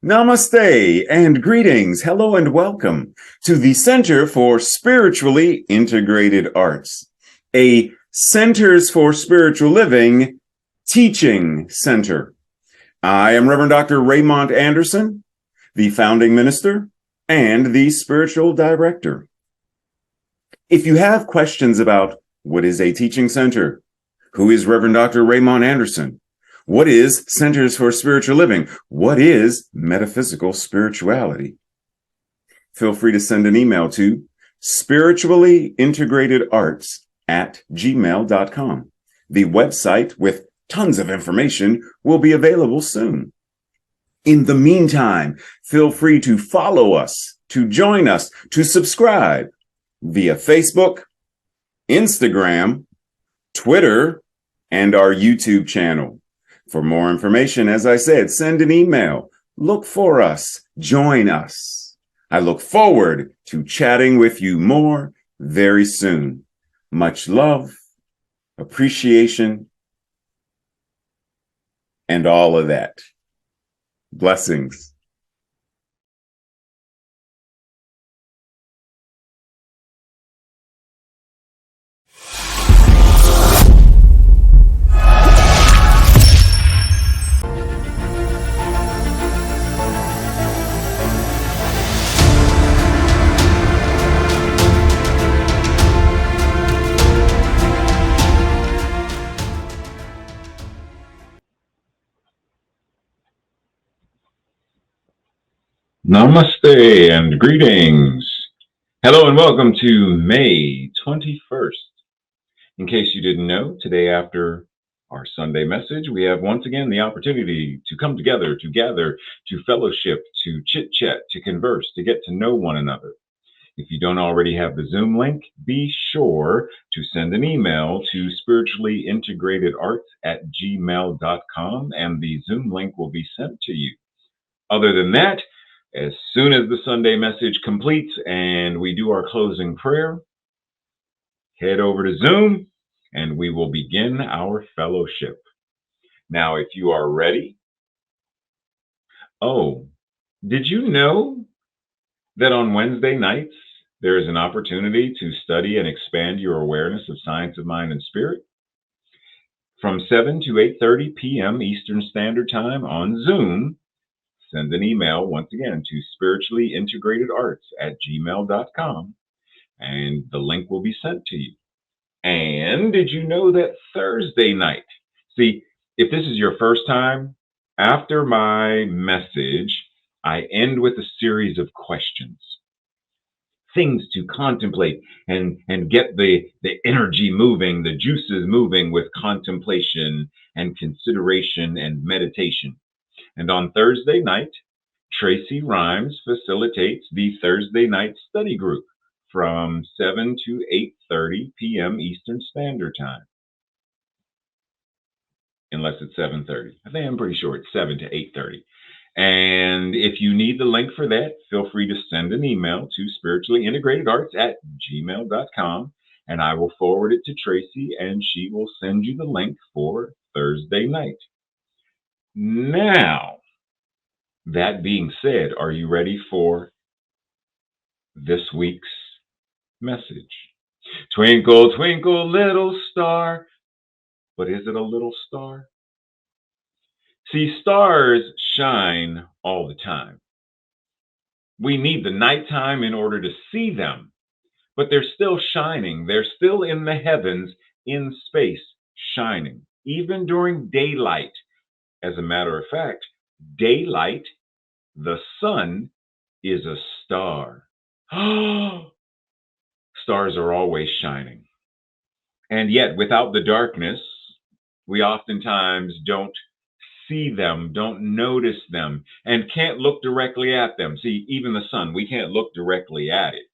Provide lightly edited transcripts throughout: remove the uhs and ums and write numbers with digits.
Namaste and greetings. Hello and welcome to the Center for Spiritually Integrated Arts, a Centers for Spiritual Living teaching center. I am Reverend Dr. Raymond Anderson, the founding minister and the spiritual director. If you have questions about what is a teaching center, who is Reverend Dr. Raymond Anderson, what is Centers for Spiritual Living? What is metaphysical spirituality? Feel free to send an email to spirituallyintegratederarts@gmail.com. The website with tons of information will be available soon. In the meantime, feel free to follow us, to join us, to subscribe via Facebook, Instagram, Twitter, and our YouTube channel. For more information, as I said, send an email. Look for us. Join us. I look forward to chatting with you more very soon. Much love, appreciation, and all of that. Blessings. Namaste and greetings. Hello and welcome to May 21st. In case you didn't know, today after our Sunday message, we have once again the opportunity to come together, to gather, to fellowship, to chit-chat, to converse, to get to know one another. If you don't already have the Zoom link, be sure to send an email to spirituallyintegratederarts@gmail.com and the Zoom link will be sent to you. Other than that, as soon as the Sunday message completes and we do our closing prayer, head over to Zoom and we will begin our fellowship. Now, if you are ready, did you know that on Wednesday nights there is an opportunity to study and expand your awareness of science of mind and spirit? From 7 to 8:30 p.m. Eastern Standard Time on Zoom, send an email once again to spirituallyintegratederarts@gmail.com and the link will be sent to you. And did you know that Thursday night, see, if this is your first time, after my message, I end with a series of questions, things to contemplate and get the energy moving, the juices moving with contemplation and consideration and meditation. And on Thursday night, Tracy Rhymes facilitates the Thursday night study group from 7 to 8:30 p.m. Eastern Standard Time. Unless it's 7:30. I think I'm pretty sure it's 7 to 8:30. And if you need the link for that, feel free to send an email to spirituallyintegratederarts@gmail.com and I will forward it to Tracy and she will send you the link for Thursday night. Now, that being said, are you ready for this week's message? Twinkle, twinkle, little star. But is it a little star? See, stars shine all the time. We need the nighttime in order to see them, but they're still shining. They're still in the heavens, in space, shining, even during daylight. As a matter of fact, daylight, the sun, is a star. Stars are always shining. And yet, without the darkness, we oftentimes don't see them, don't notice them, and can't look directly at them. See, even the sun, we can't look directly at it.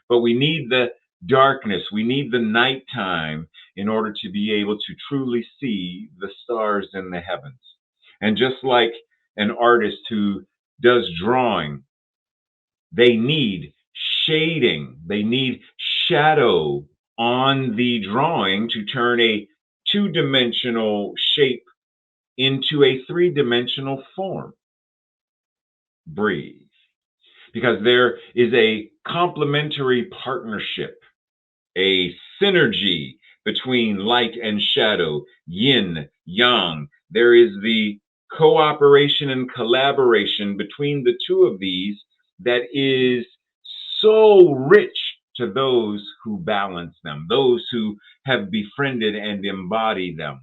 But we need the darkness, we need the nighttime in order to be able to truly see the stars in the heavens. And just like an artist who does drawing, they need shading, they need shadow on the drawing to turn a two-dimensional shape into a three-dimensional form. breathe. Because there is a complementary partnership, a synergy between light and shadow, yin, yang. There is the cooperation and collaboration between the two of these that is so rich to those who balance them, those who have befriended and embody them.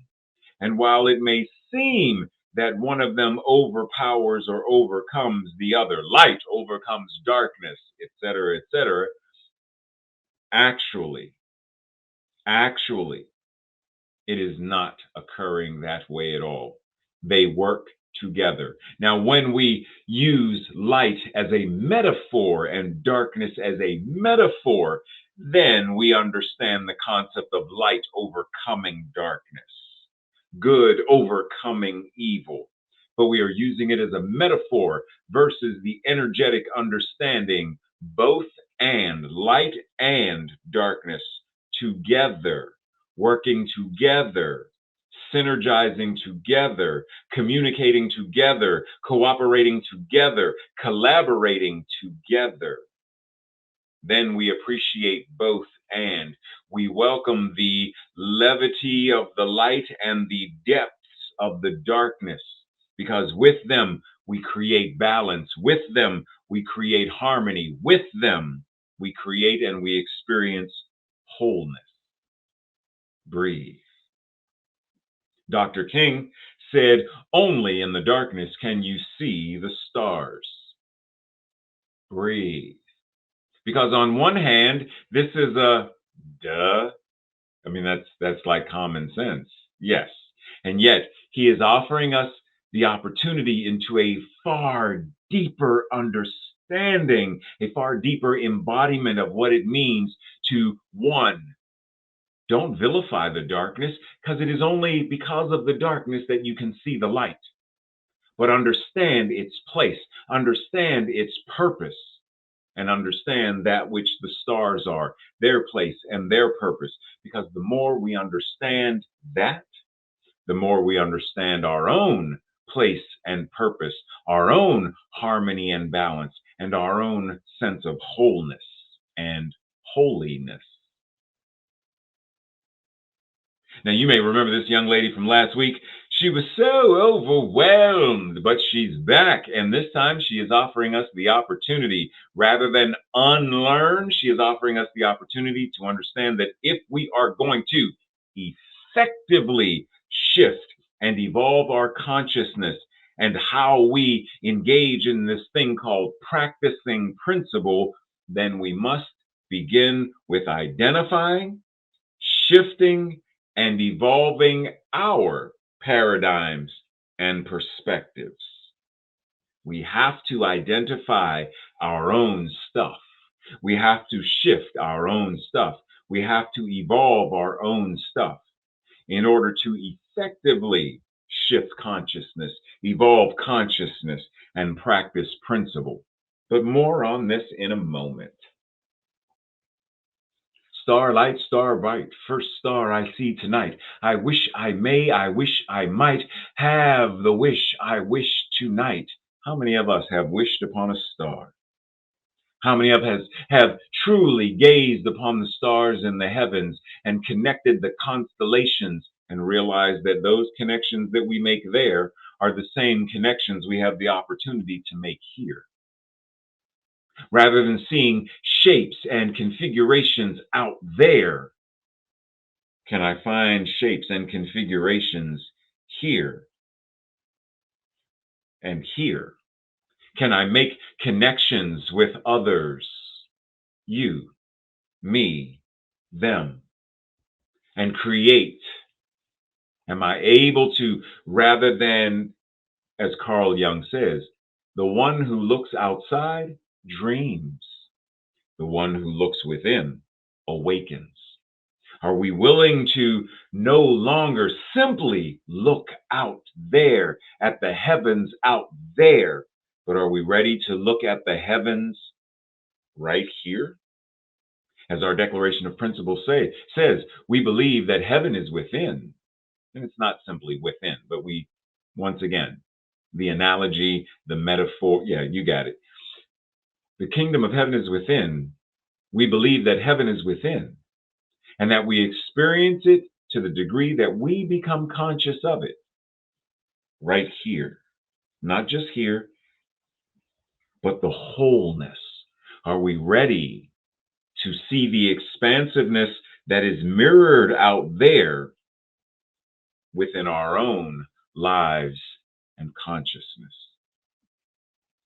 And while it may seem that one of them overpowers or overcomes the other, light overcomes darkness, etc., actually, actually, it is not occurring that way at all. They work together. Now, when we use light as a metaphor and darkness as a metaphor, then we understand the concept of light overcoming darkness, good overcoming evil. But we are using it as a metaphor versus the energetic understanding, both and light and darkness together, working together, synergizing together, communicating together, cooperating together, collaborating together. Then we appreciate both and we welcome the levity of the light and the depths of the darkness, because with them we create balance, with them we create harmony, with them we create and we experience wholeness. Breathe. Dr. King said, only in the darkness can you see the stars. Breathe. Because on one hand, this is a duh. I mean, that's like common sense. Yes. And yet he is offering us the opportunity into a far deeper understanding, a far deeper embodiment of what it means to, one, don't vilify the darkness, because it is only because of the darkness that you can see the light. But understand its place, understand its purpose, and understand that which the stars are, their place and their purpose. Because the more we understand that, the more we understand our own place and purpose, our own harmony and balance, and our own sense of wholeness and holiness. Now, you may remember this young lady from last week. She was so overwhelmed, but she's back. And this time she is offering us the opportunity, rather than unlearn, she is offering us the opportunity to understand that if we are going to effectively shift and evolve our consciousness and how we engage in this thing called practicing principle, then we must begin with identifying, shifting, and evolving our paradigms and perspectives. We have to identify our own stuff. We have to shift our own stuff. We have to evolve our own stuff in order to effectively shift consciousness, evolve consciousness, and practice principle. But more on this in a moment. Starlight, star bright, first star I see tonight. I wish I may, I wish I might have the wish I wish tonight. How many of us have wished upon a star? How many of us have truly gazed upon the stars in the heavens and connected the constellations and realized that those connections that we make there are the same connections we have the opportunity to make here? Rather than seeing shapes and configurations out there, can I find shapes and configurations here and here? Can I make connections with others, you, me, them, and create? Am I able to, rather than, as Carl Jung says, the one who looks outside dreams. The one who looks within awakens. Are we willing to no longer simply look out there at the heavens out there, but are we ready to look at the heavens right here? As our Declaration of Principle says, we believe that heaven is within. And it's not simply within, but we, once again, the analogy, the metaphor. Yeah, you got it. The kingdom of heaven is within. We believe that heaven is within and that we experience it to the degree that we become conscious of it right here, not just here, but the wholeness. Are we ready to see the expansiveness that is mirrored out there within our own lives and consciousness?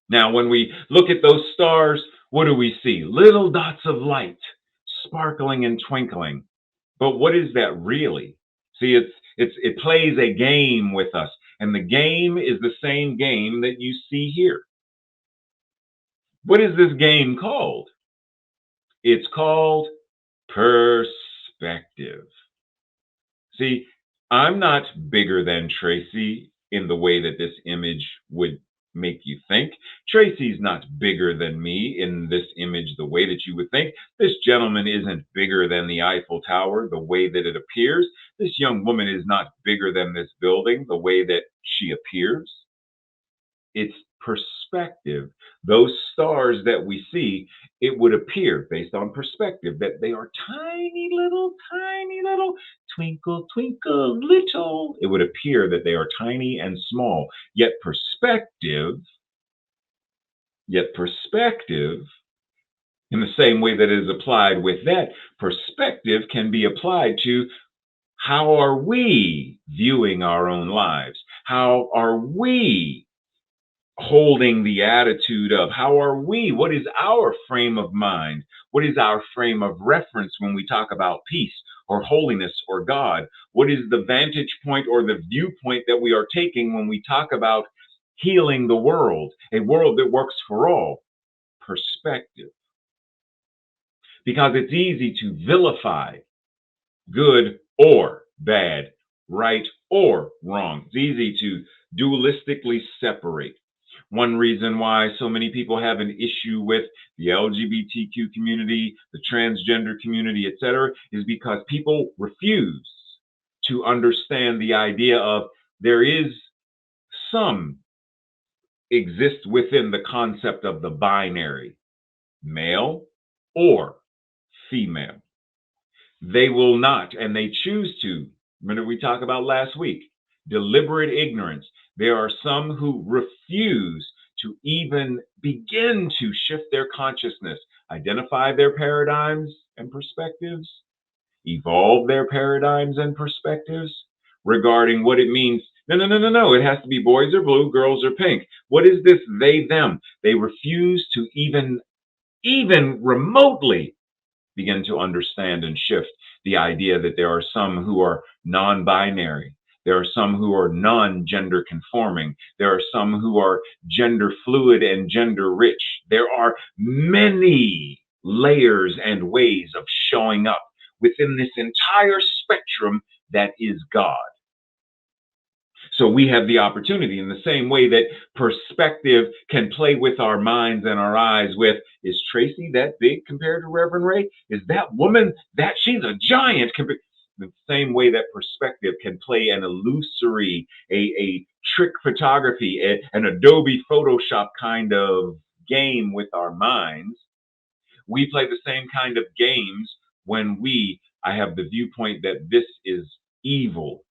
Now, when we look at those stars, what do we see? Little dots of light sparkling and twinkling. But what is that really? See, it plays a game with us, and the game is the same game that you see here. What is this game called? It's called perspective. See, I'm not bigger than Tracy in the way that this image would make you think. Tracy's not bigger than me in this image the way that you would think. This gentleman isn't bigger than the Eiffel Tower the way that it appears. This young woman is not bigger than this building the way that she appears. It's perspective. Those stars that we see, it would appear based on perspective that they are tiny little, twinkle, twinkle, little. It would appear that they are tiny and small. Yet perspective, in the same way that it is applied with that, perspective can be applied to how are we viewing our own lives? How are we holding the attitude of how are we? What is our frame of mind? What is our frame of reference when we talk about peace or holiness or God? What is the vantage point or the viewpoint that we are taking when we talk about healing the world, a world that works for all? Perspective. Because it's easy to vilify good or bad, right or wrong. It's easy to dualistically separate. One reason why so many people have an issue with the LGBTQ community, the transgender community, etc., is because people refuse to understand the idea of there is some exist within the concept of the binary, male or female. They will not, and they choose to. Remember, we talked about last week, deliberate ignorance. There are some who refuse to even begin to shift their consciousness, identify their paradigms and perspectives, evolve their paradigms and perspectives regarding what it means. No. It has to be boys are blue, girls are pink. What is this they, them? They refuse to even remotely begin to understand and shift the idea that there are some who are non-binary. There are some who are non-gender conforming. There are some who are gender fluid and gender rich. There are many layers and ways of showing up within this entire spectrum that is God. So we have the opportunity in the same way that perspective can play with our minds and our eyes with, is Tracy that big compared to Reverend Ray? Is that woman that she's a giant compared? The same way that perspective can play an illusory, a trick photography, an Adobe Photoshop kind of game with our minds. We play the same kind of games when I have the viewpoint that this is evil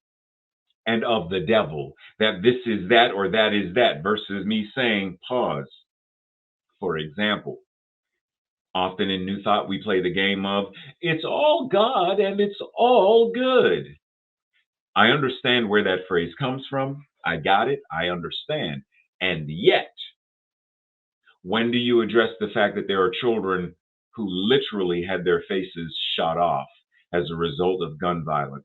and of the devil, that this is that or that is that, versus me saying, pause. For example, often in New Thought, we play the game of, it's all God and it's all good. I understand where that phrase comes from. I got it. I understand. And yet, when do you address the fact that there are children who literally had their faces shot off as a result of gun violence?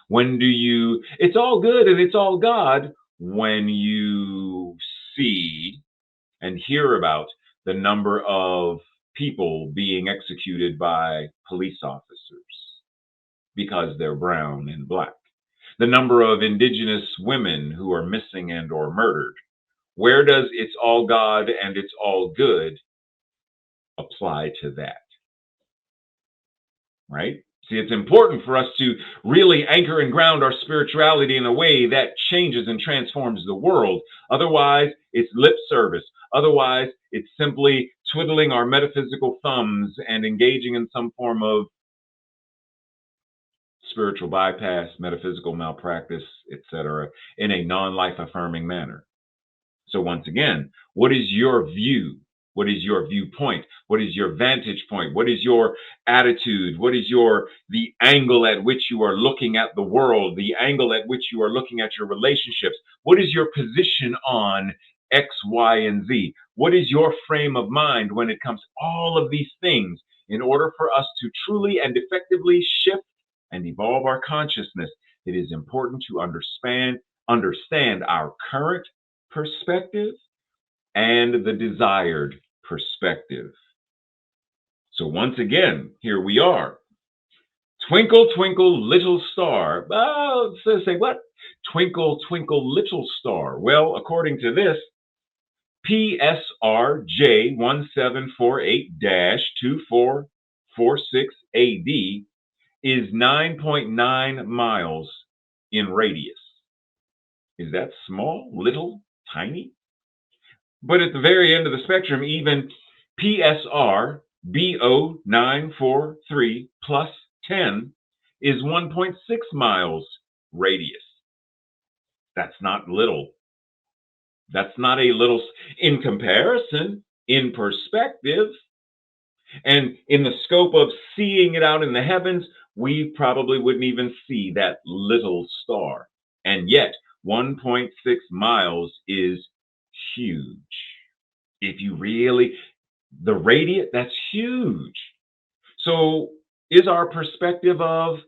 When do you, it's all good and it's all God, when you see and hear about the number of people being executed by police officers because they're brown and black, the number of indigenous women who are missing and or murdered? Where does it's all God and it's all good apply to that? Right? See, it's important for us to really anchor and ground our spirituality in a way that changes and transforms the world. Otherwise, it's lip service. Otherwise, it's simply twiddling our metaphysical thumbs and engaging in some form of spiritual bypass, metaphysical malpractice, etc., in a non-life affirming manner. So once again, what is your view? What is your viewpoint? What is your vantage point? What is your attitude? What is the angle at which you are looking at the world, the angle at which you are looking at your relationships? What is your position on X, Y, and Z? What is your frame of mind when it comes to all of these things? In order for us to truly and effectively shift and evolve our consciousness, it is important to understand our current perspective and the desired perspective. So once again, here we are. Twinkle, twinkle, little star. Oh, so say what? Twinkle, twinkle, little star. Well, according to this, PSRJ 1748-2446 AD is 9.9 miles in radius. Is that small, little, tiny? But at the very end of the spectrum, even PSR BO 943 plus 10 is 1.6 miles radius. That's not little. That's not a little in comparison, in perspective, and in the scope of seeing it out in the heavens, we probably wouldn't even see that little star. And yet, 1.6 miles is huge. If you really, the radius, that's huge. So is our perspective of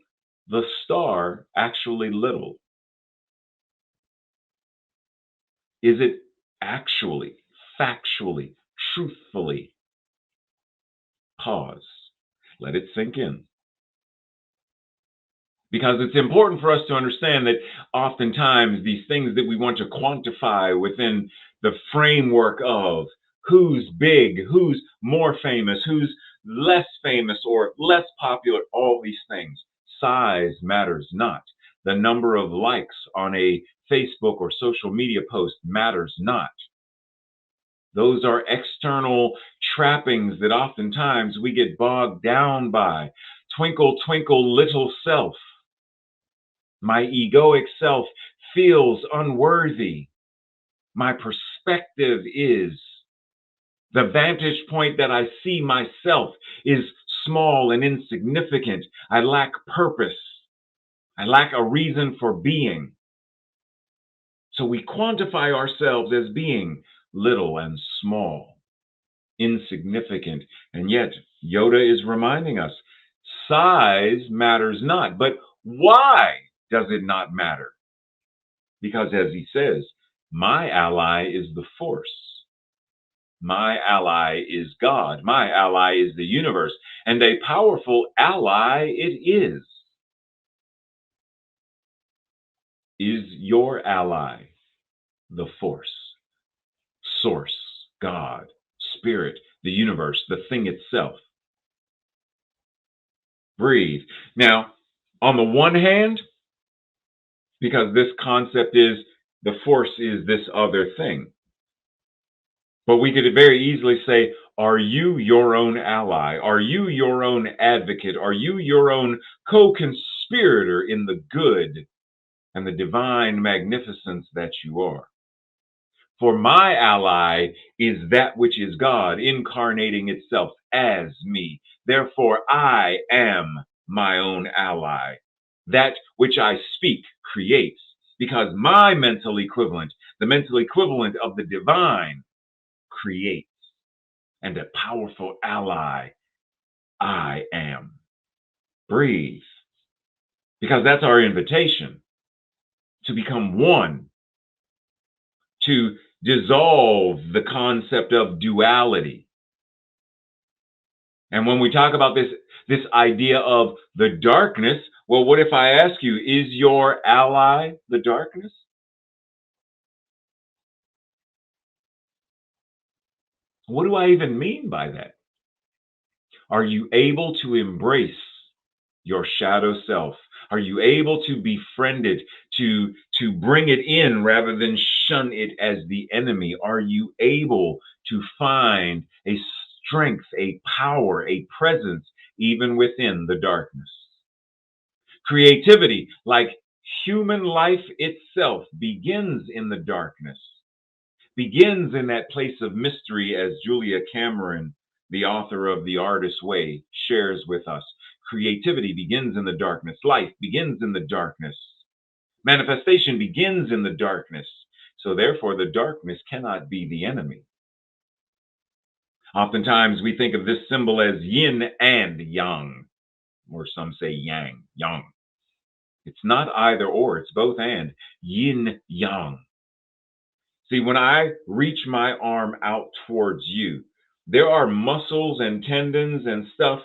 the star actually little? Is it actually, factually, truthfully? Pause. Let it sink in. Because it's important for us to understand that oftentimes these things that we want to quantify within the framework of who's big, who's more famous, who's less famous or less popular, all these things. Size matters not. The number of likes on a Facebook or social media post matters not. Those are external trappings that oftentimes we get bogged down by. Twinkle, twinkle, little self. My egoic self feels unworthy. My perspective is the vantage point that I see myself is small and insignificant. I lack purpose. I lack a reason for being. So we quantify ourselves as being little and small, insignificant. And yet, Yoda is reminding us size matters not. But why does it not matter? Because as he says, my ally is the force. My ally is God. My ally is the universe. And a powerful ally it is. Is your ally the force, source, God, spirit, the universe, the thing itself? Breathe. Now, on the one hand, because this concept is the force is this other thing. But we could very easily say, are you your own ally? Are you your own advocate? Are you your own co-conspirator in the good and the divine magnificence that you are? For my ally is that which is God, incarnating itself as me. Therefore, I am my own ally. That which I speak creates, because my mental equivalent, the mental equivalent of the divine, creates. And a powerful ally I am. Breathe. Because that's our invitation to become one, to dissolve the concept of duality. And when we talk about this idea of the darkness, well, what if I ask you, is your ally the darkness? What do I even mean by that? Are you able to embrace your shadow self? Are you able to befriend it, to bring it in rather than shun it as the enemy? Are you able to find a strength, a power, a presence even within the darkness? Creativity, like human life itself, begins in the darkness, begins in that place of mystery, as Julia Cameron, the author of The Artist's Way, shares with us. Creativity begins in the darkness. Life begins in the darkness. Manifestation begins in the darkness. So therefore, the darkness cannot be the enemy. Oftentimes, we think of this symbol as yin and yang, or some say yang. It's not either or, it's both and. Yin yang. See, when I reach my arm out towards you, there are muscles and tendons and stuff.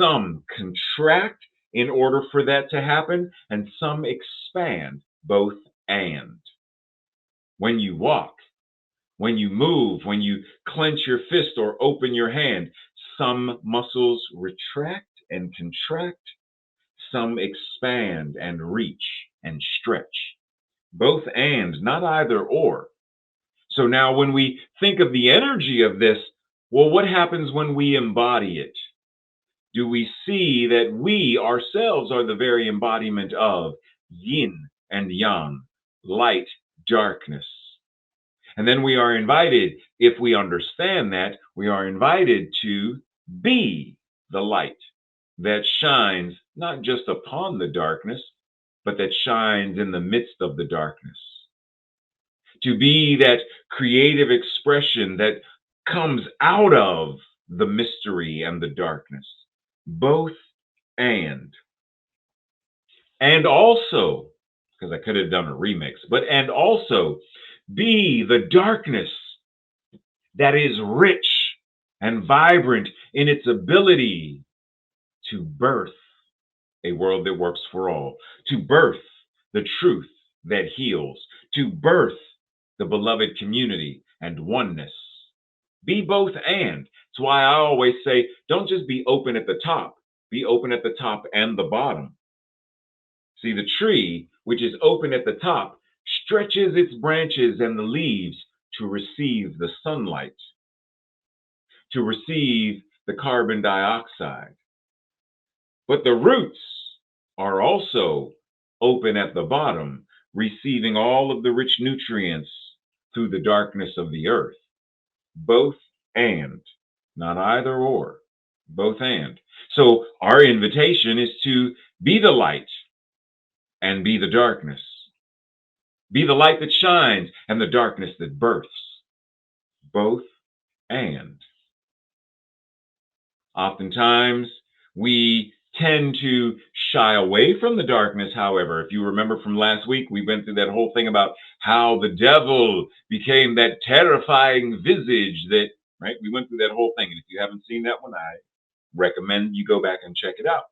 Some contract in order for that to happen, and some expand, both and. When you walk, when you move, when you clench your fist or open your hand, some muscles retract and contract, some expand and reach and stretch. Both and, not either or. So now when we think of the energy of this, well, what happens when we embody it? Do we see that we ourselves are the very embodiment of yin and yang, light, darkness? And then we are invited, if we understand that, we are invited to be the light that shines not just upon the darkness, but that shines in the midst of the darkness. To be that creative expression that comes out of the mystery and the darkness. Both and. And also, because I could have done a remix, but and also be the darkness that is rich and vibrant in its ability to birth a world that works for all, to birth the truth that heals, to birth the beloved community and oneness. Be both and. That's why I always say, don't just be open at the top, be open at the top and the bottom. See, the tree, which is open at the top, stretches its branches and the leaves to receive the sunlight, to receive the carbon dioxide. But the roots are also open at the bottom, receiving all of the rich nutrients through the darkness of the earth. Both and, not either or, both and. So our invitation is to be the light and be the darkness. Be the light that shines and the darkness that births. Both and. Oftentimes, we tend to shy away from the darkness, however. If you remember from last week, we went through that whole thing about how the devil became that terrifying visage that, right? We went through that whole thing. And if you haven't seen that one, I recommend you go back and check it out.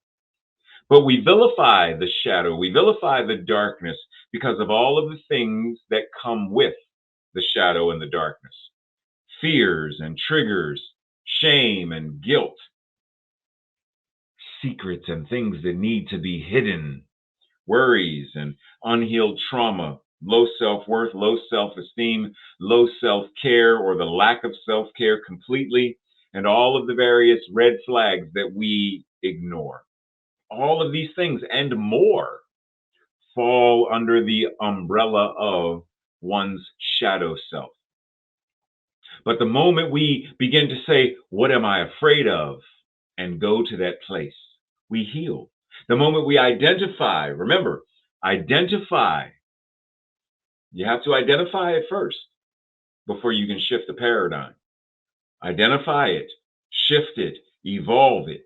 But we vilify the shadow, we vilify the darkness because of all of the things that come with the shadow and the darkness. Fears and triggers, shame and guilt, secrets and things that need to be hidden, worries and unhealed trauma, low self-worth, low self-esteem, low self-care, or the lack of self-care completely, and all of the various red flags that we ignore. All of these things and more fall under the umbrella of one's shadow self. But the moment we begin to say, what am I afraid of? And go to that place, we heal. The moment we identify, remember, identify. You have to identify it first before you can shift the paradigm. Identify it, shift it, evolve it.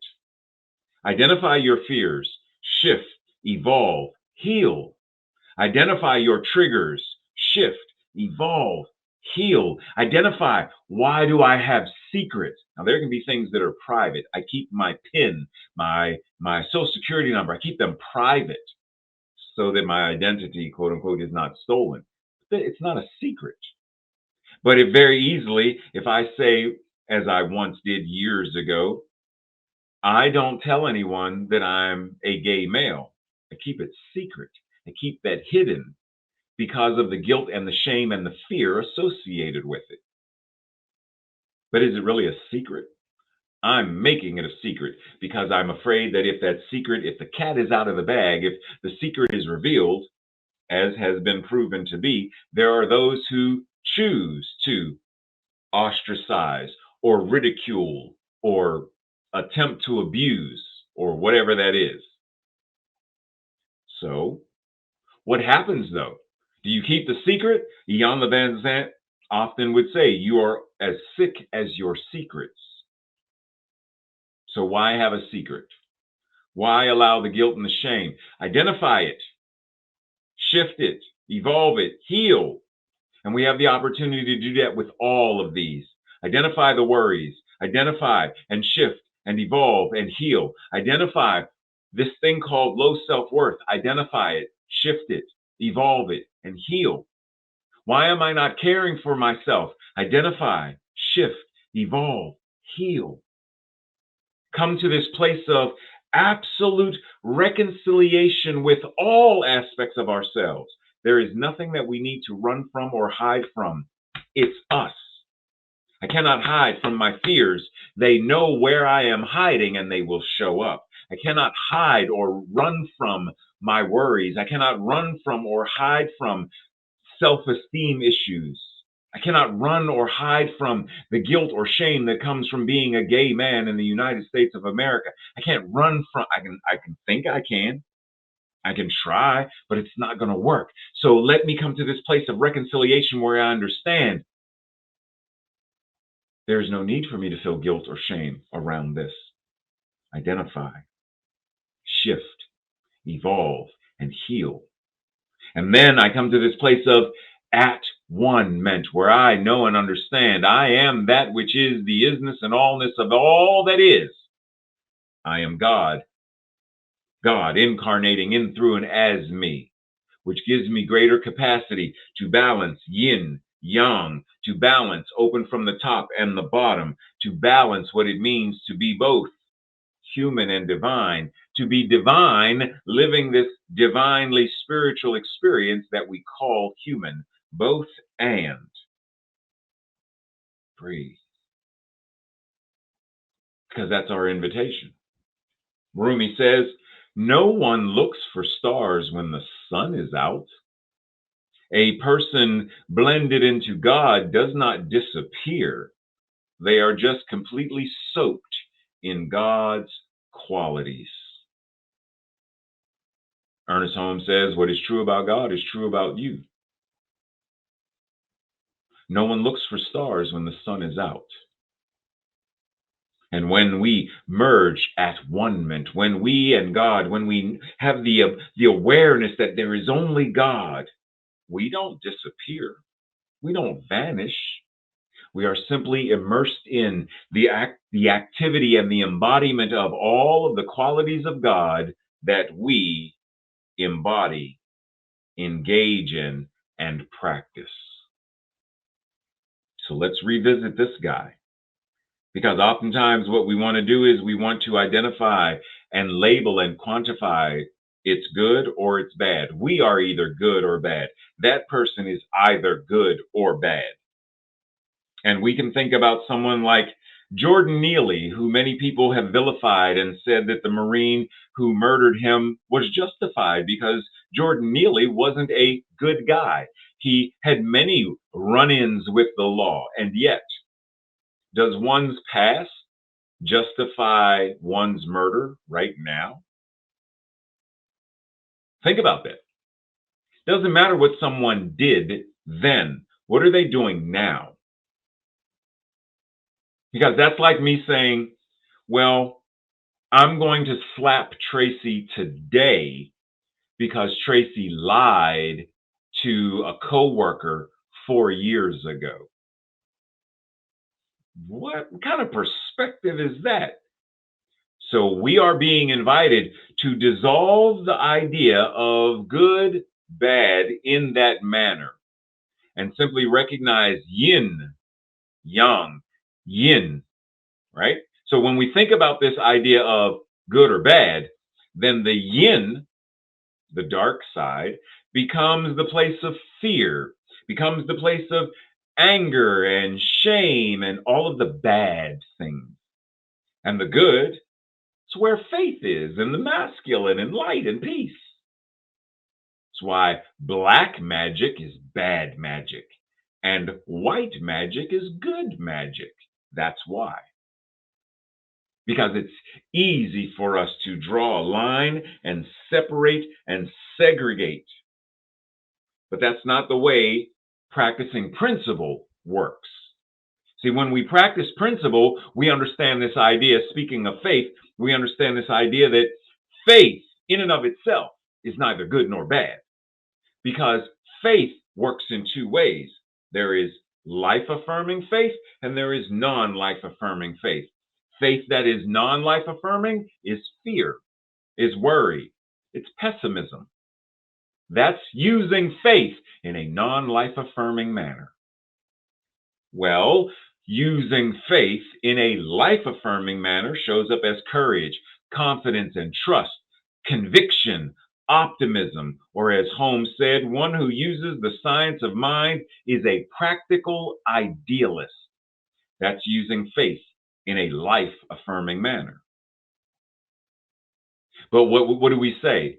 Identify your fears, shift, evolve, heal. Identify your triggers, shift, evolve, heal. Identify, why do I have secrets? Now, there can be things that are private. I keep my PIN, my social security number, I keep them private so that my identity, quote unquote, is not stolen. It's not a secret. But it very easily, if I say, as I once did years ago, I don't tell anyone that I'm a gay male. I keep it secret. I keep that hidden because of the guilt and the shame and the fear associated with it. But is it really a secret? I'm making it a secret because I'm afraid that if that secret, if the cat is out of the bag, if the secret is revealed, as has been proven to be, there are those who choose to ostracize or ridicule or attempt to abuse or whatever that is. So, what happens though? Do you keep the secret? Jan Le Van Zandt often would say, you are as sick as your secrets. So, why have a secret? Why allow the guilt and the shame? Identify it, shift it, evolve it, heal. And we have the opportunity to do that with all of these. Identify the worries, identify and shift and evolve and heal. Identify this thing called low self-worth, identify it, shift it, evolve it, and heal. Why am I not caring for myself? Identify, shift, evolve, heal. Come to this place of absolute reconciliation with all aspects of ourselves. There is nothing that we need to run from or hide from. It's us. I cannot hide from my fears. They know where I am hiding and they will show up. I cannot hide or run from my worries. I cannot run from or hide from self-esteem issues. I cannot run or hide from the guilt or shame that comes from being a gay man in the United States of America. I can't run from, I can think I can try, but it's not going to work. So let me come to this place of reconciliation where I understand there's no need for me to feel guilt or shame around this. Identify, shift, evolve, and heal. And then I come to this place of at one meant, where I know and understand I am that which is the isness and allness of all that is. I am God, God incarnating in, through, and as me, which gives me greater capacity to balance yin, yang, to balance open from the top and the bottom, to balance what it means to be both human and divine, to be divine, living this divinely spiritual experience that we call human, both and. Breathe. Because that's our invitation. Rumi says, no one looks for stars when the sun is out. A person blended into God does not disappear. They are just completely soaked in God's qualities. Ernest Holmes says, what is true about God is true about you. No one looks for stars when the sun is out. And when we merge at one-ment, when we and God, when we have the awareness that there is only God, we don't disappear. We don't vanish. We are simply immersed in the activity and the embodiment of all of the qualities of God that we embody, engage in, and practice. So let's revisit this guy. Because oftentimes what we want to do is we want to identify and label and quantify it's good or it's bad. We are either good or bad. That person is either good or bad. And we can think about someone like Jordan Neely, who many people have vilified and said that the Marine who murdered him was justified because Jordan Neely wasn't a good guy. He had many run-ins with the law, and yet, does one's past justify one's murder right now? Think about that. Doesn't matter what someone did then. What are they doing now? Because that's like me saying, well, I'm going to slap Tracy today because Tracy lied to a coworker 4 years ago. What kind of perspective is that? So we are being invited to dissolve the idea of good, bad in that manner and simply recognize yin, yang, yin, right? So when we think about this idea of good or bad, then the yin, the dark side, becomes the place of fear, becomes the place of anger and shame and all of the bad things. And the good is where faith is, and the masculine and light and peace. That's why black magic is bad magic and white magic is good magic. That's why. Because it's easy for us to draw a line and separate and segregate. But that's not the way practicing principle works. See, when we practice principle, we understand this idea, speaking of faith, we understand this idea that faith in and of itself is neither good nor bad. Because faith works in two ways. There is life-affirming faith and there is non-life affirming faith. Faith that is non-life affirming is fear, is worry, it's pessimism. That's using faith in a non-life affirming manner. Well, using faith in a life affirming manner shows up as courage, confidence, and trust, conviction, optimism, or as Holmes said, one who uses the science of mind is a practical idealist. That's using faith in a life affirming manner. But what do we say?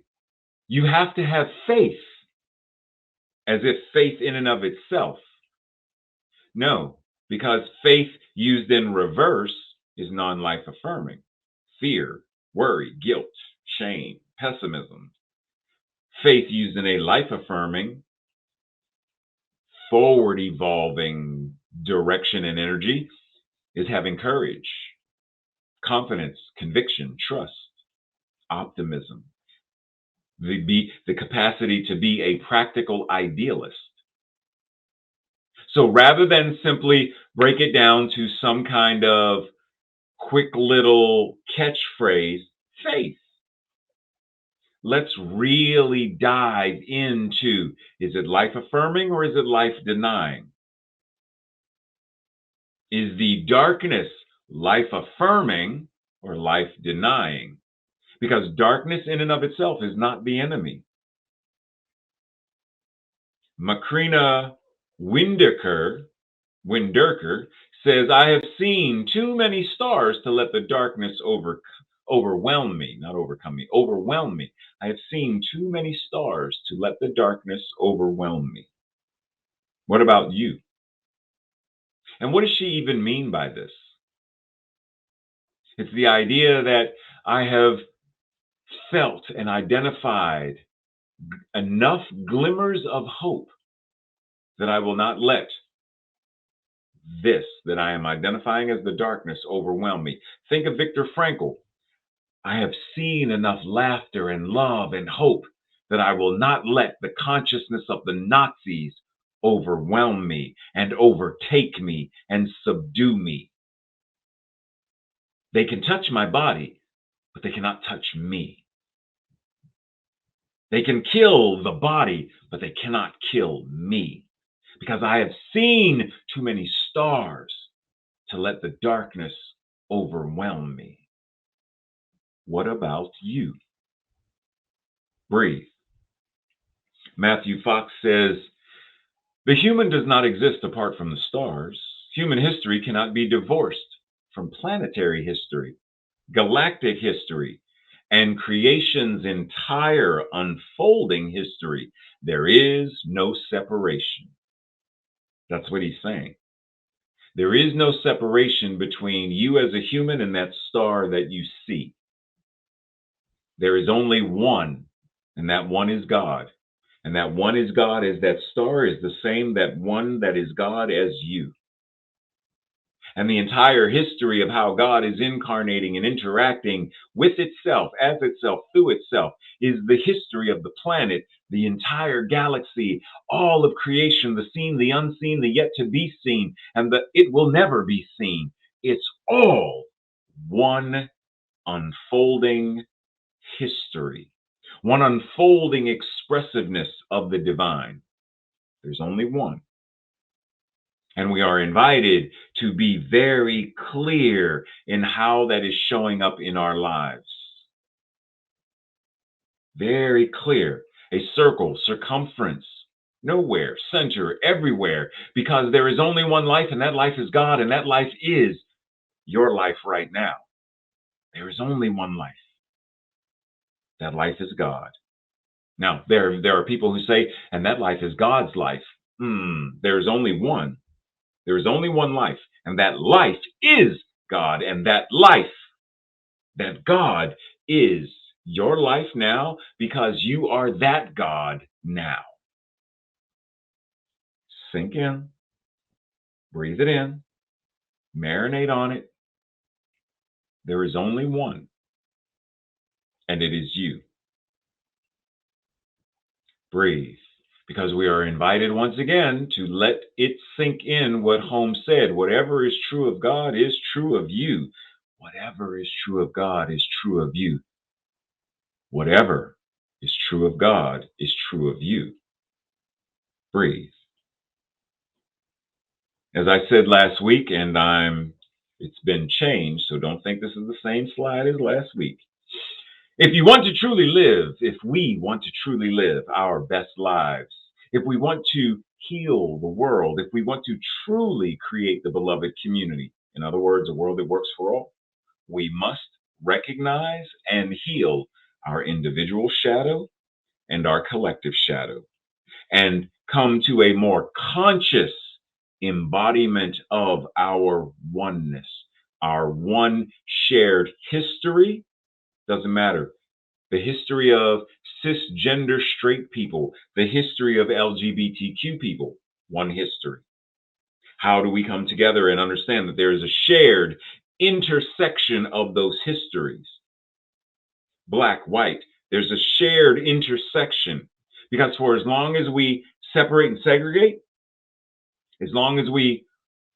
You have to have faith, as if faith in and of itself. No, because faith used in reverse is non-life affirming. Fear, worry, guilt, shame, pessimism. Faith used in a life affirming, forward evolving direction and energy is having courage, confidence, conviction, trust, optimism, the capacity to be a practical idealist. So rather than simply break it down to some kind of quick little catchphrase, faith, let's really dive into, is it life affirming or is it life denying? Is the darkness life affirming or life denying? Because darkness in and of itself is not the enemy. Macrina Winderker says, I have seen too many stars to let the darkness overwhelm me, not overcome me, overwhelm me. I have seen too many stars to let the darkness overwhelm me. What about you? And what does she even mean by this? It's the idea that I have felt and identified enough glimmers of hope that I will not let this that I am identifying as the darkness overwhelm me. Think of Viktor Frankl. I have seen enough laughter and love and hope that I will not let the consciousness of the Nazis overwhelm me and overtake me and subdue me. They can touch my body, but they cannot touch me. They can kill the body, but they cannot kill me, because I have seen too many stars to let the darkness overwhelm me. What about you? Breathe. Matthew Fox says, the human does not exist apart from the stars. Human history cannot be divorced from planetary history, galactic history, and creation's entire unfolding history. There is no separation. That's what he's saying. There is no separation between you as a human and that star that you see. There is only one, and that one is God. And that one is God as that star is the same, that one that is God as you. And the entire history of how God is incarnating and interacting with itself, as itself, through itself, is the history of the planet, the entire galaxy, all of creation, the seen, the unseen, the yet to be seen, and the it will never be seen. It's all one unfolding history, one unfolding expressiveness of the divine. There's only one. And we are invited to be very clear in how that is showing up in our lives. Very clear. A circle, circumference, nowhere, center, everywhere, because there is only one life, and that life is God, and that life is your life right now. There is only one life. That life is God. Now, there are people who say, and that life is God's life. There's only one. There is only one life, and that life is God, and that life, that God is your life now because you are that God now. Sink in, breathe it in, marinate on it. There is only one, and it is you. Breathe, because we are invited once again to let it sink in what Holmes said. Whatever is true of God is true of you. Whatever is true of God is true of you. Whatever is true of God is true of you. Breathe. As I said last week, and it's been changed, so don't think this is the same slide as last week. If you want to truly live, if we want to truly live our best lives, if we want to heal the world, if we want to truly create the beloved community, in other words, a world that works for all, we must recognize and heal our individual shadow and our collective shadow, and come to a more conscious embodiment of our oneness, our one shared history. Doesn't matter. The history of cisgender straight people, the history of LGBTQ people, one history. How do we come together and understand that there is a shared intersection of those histories? Black, white, there's a shared intersection. Because for as long as we separate and segregate, as long as we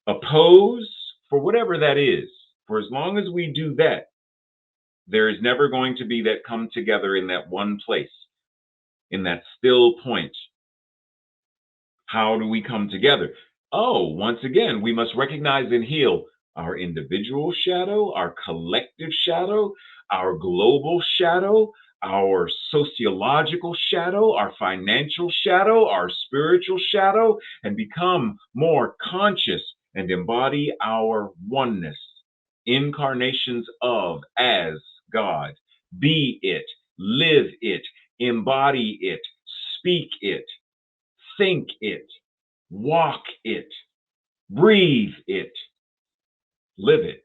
oppose, for whatever that is, for as long as we do that, there is never going to be that come together in that one place, in that still point. How do we come together? Oh, once again, we must recognize and heal our individual shadow, our collective shadow, our global shadow, our sociological shadow, our financial shadow, our spiritual shadow, and become more conscious and embody our oneness, incarnations of as God. Be it, live it, embody it, speak it, think it, walk it, breathe it, live it,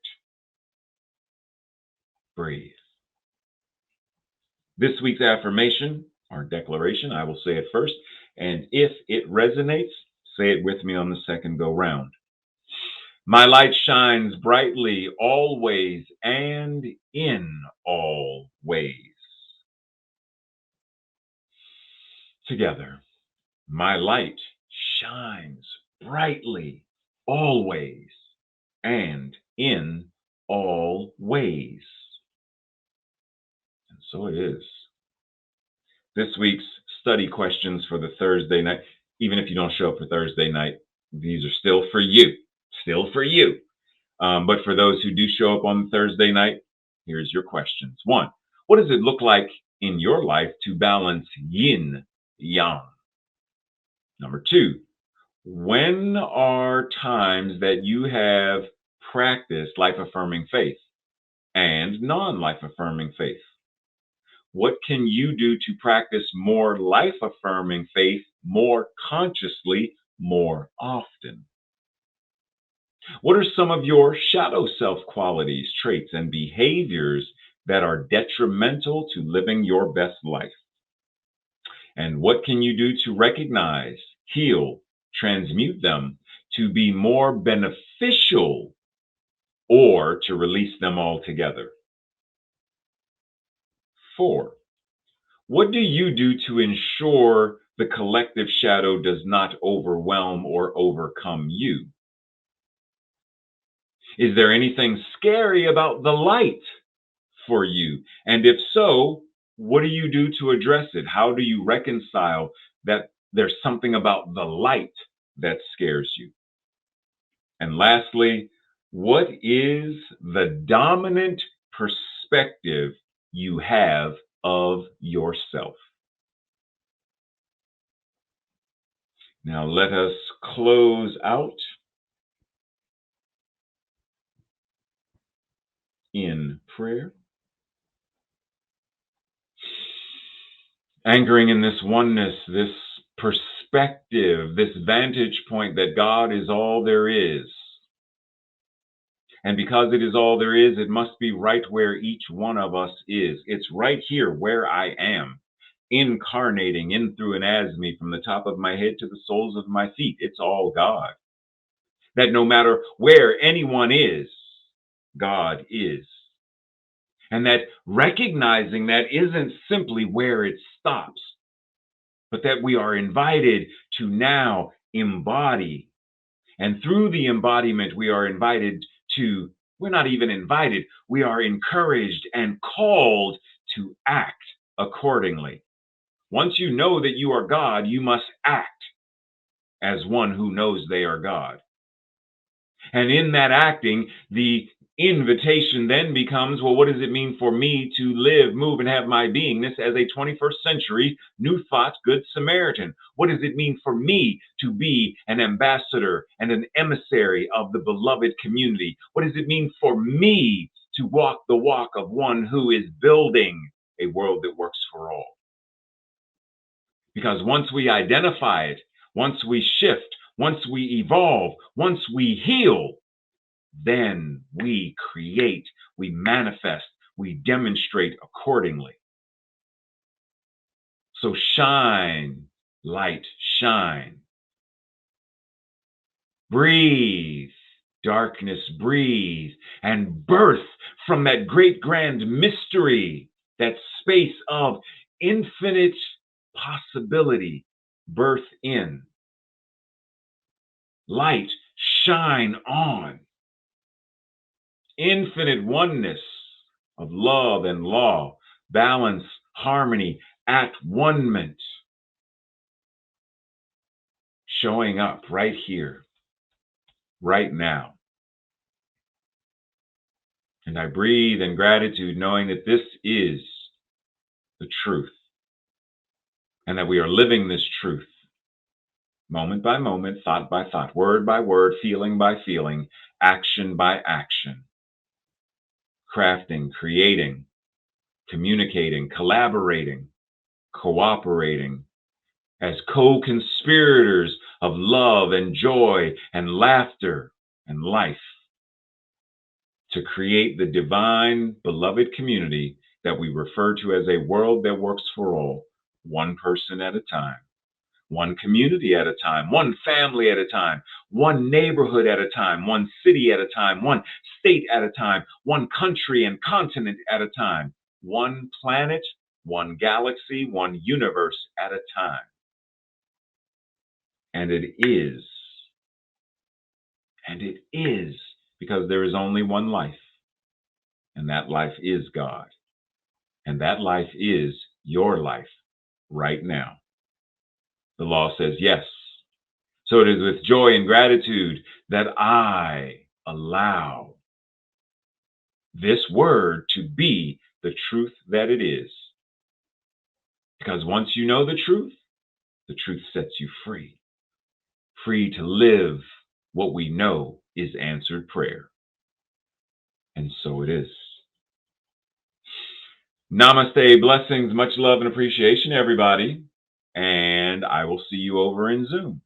breathe. This week's affirmation, our declaration, I will say it first, and if it resonates, say it with me on the second go round. My light shines brightly always and in all ways. Together, my light shines brightly always and in all ways. And so it is. This week's study questions for the Thursday night, even if you don't show up for Thursday night, these are still for you, still for you. But for those who do show up on Thursday night, here's your questions. 1, what does it look like in your life to balance yin yang? Number 2, when are times that you have practiced life affirming faith and non life affirming faith? What can you do to practice more life affirming faith more consciously, more often? What are some of your shadow self qualities, traits, and behaviors that are detrimental to living your best life? And what can you do to recognize, heal, transmute them to be more beneficial or to release them altogether? 4, what do you do to ensure the collective shadow does not overwhelm or overcome you? Is there anything scary about the light for you? And if so, what do you do to address it? How do you reconcile that there's something about the light that scares you? And lastly, what is the dominant perspective you have of yourself? Now let us close out in prayer, anchoring in this oneness, this perspective, this vantage point that God is all there is. And because it is all there is, it must be right where each one of us is. It's right here where I am, incarnating in, through, and as me, from the top of my head to the soles of my feet. It's all God. That no matter where anyone is, God is. And that recognizing that isn't simply where it stops, but that we are invited to now embody. And through the embodiment, we are invited to, we're not even invited, we are encouraged and called to act accordingly. Once you know that you are God, you must act as one who knows they are God. And in that acting, the invitation then becomes, well, what does it mean for me to live, move, and have my beingness as a 21st century New Thought Good Samaritan? What does it mean for me to be an ambassador and an emissary of the beloved community? What does it mean for me to walk the walk of one who is building a world that works for all? Because once we identify it, once we shift, once we evolve, once we heal, then we create, we manifest, we demonstrate accordingly. So shine, light, shine. Breathe, darkness, breathe, and birth from that great grand mystery, that space of infinite possibility, birth in. Light, shine on. Infinite oneness of love and law, balance, harmony, at one-ment, showing up right here, right now. And I breathe in gratitude, knowing that this is the truth, and that we are living this truth moment by moment, thought by thought, word by word, feeling by feeling, action by action, crafting, creating, communicating, collaborating, cooperating as co-conspirators of love and joy and laughter and life to create the divine, beloved community that we refer to as a world that works for all, one person at a time, one community at a time, one family at a time, one neighborhood at a time, one city at a time, one state at a time, one country and continent at a time, one planet, one galaxy, one universe at a time. And it is because there is only one life, and that life is God, and that life is your life right now. The law says yes. So it is with joy and gratitude that I allow this word to be the truth that it is. Because once you know the truth sets you free. Free to live what we know is answered prayer. And so it is. Namaste, blessings, much love and appreciation, everybody. And I will see you over in Zoom.